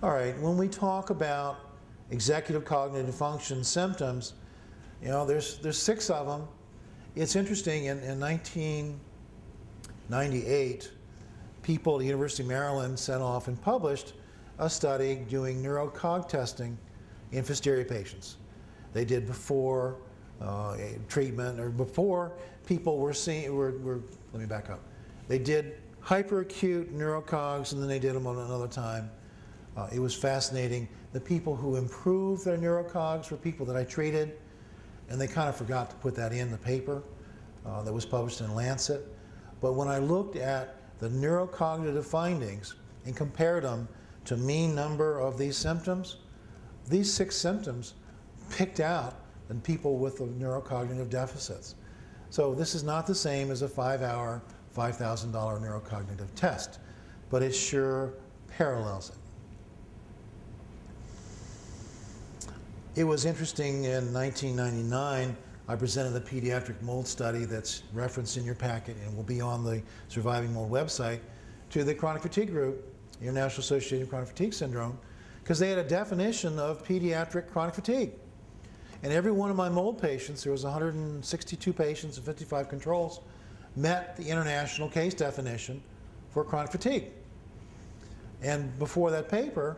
All right, when we talk about executive cognitive function symptoms, you know, there's 6 of them. It's interesting, in 1998, people at the University of Maryland sent off and published a study doing neurocog testing in hysteria patients. They did before treatment, or before people were seeing, let me back up. They did hyperacute neurocogs, and then they did them on another time. It was fascinating. The people who improved their neurocogs were people that I treated, and they kind of forgot to put that in the paper that was published in Lancet. But when I looked at the neurocognitive findings and compared them to mean number of these symptoms, these 6 symptoms picked out in people with the neurocognitive deficits. So this is not the same as a 5-hour, $5,000 neurocognitive test, but it sure parallels it. It was interesting, in 1999, I presented the pediatric mold study that's referenced in your packet and will be on the Surviving Mold website to the chronic fatigue group, International Association of Chronic Fatigue Syndrome, because they had a definition of pediatric chronic fatigue. And every one of my mold patients, there was 162 patients and 55 controls, met the international case definition for chronic fatigue. And before that paper,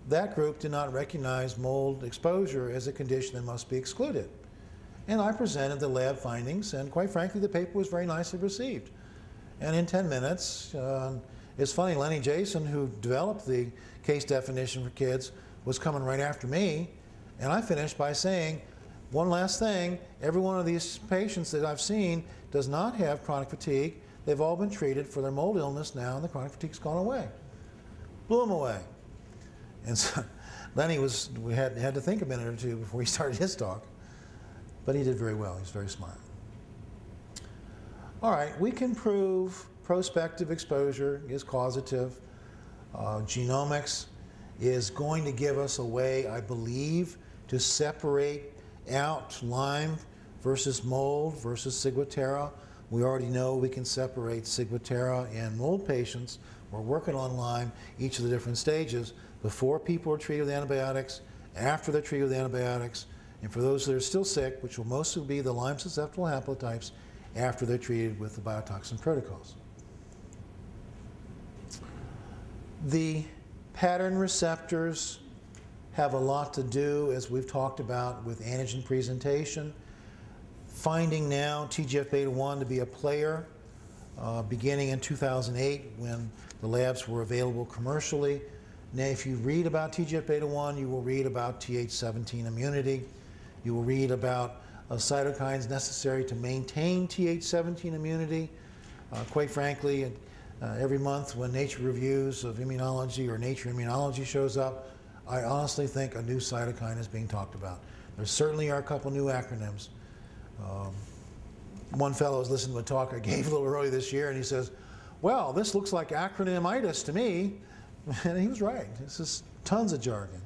that group did not recognize mold exposure as a condition that must be excluded. And I presented the lab findings, and quite frankly, the paper was very nicely received. And in 10 minutes, it's funny, Lenny Jason, who developed the case definition for kids, was coming right after me, and I finished by saying, one last thing, every one of these patients that I've seen does not have chronic fatigue. They've all been treated for their mold illness now, and the chronic fatigue's gone away. Blew them away. And so Lenny we had to think a minute or two before he started his talk, but he did very well. He's very smart. All right, we can prove prospective exposure is causative. Genomics is going to give us a way, I believe, to separate out Lyme versus mold versus Ciguatera. We already know we can separate Ciguatera in mold patients. We're working on Lyme, each of the different stages, before people are treated with antibiotics, after they're treated with antibiotics, and for those that are still sick, which will mostly be the Lyme susceptible haplotypes, after they're treated with the biotoxin protocols. The pattern receptors have a lot to do, as we've talked about, with antigen presentation. Finding now TGF-beta1 to be a player beginning in 2008 when the labs were available commercially. Now, if you read about TGF-beta1, you will read about Th17 immunity. You will read about cytokines necessary to maintain Th17 immunity. Quite frankly, every month when Nature Reviews of Immunology or Nature Immunology shows up, I honestly think a new cytokine is being talked about. There certainly are a couple new acronyms. One fellow was listening to a talk I gave a little early this year, and he says, well, this looks like acronymitis to me. And he was right. This is tons of jargon.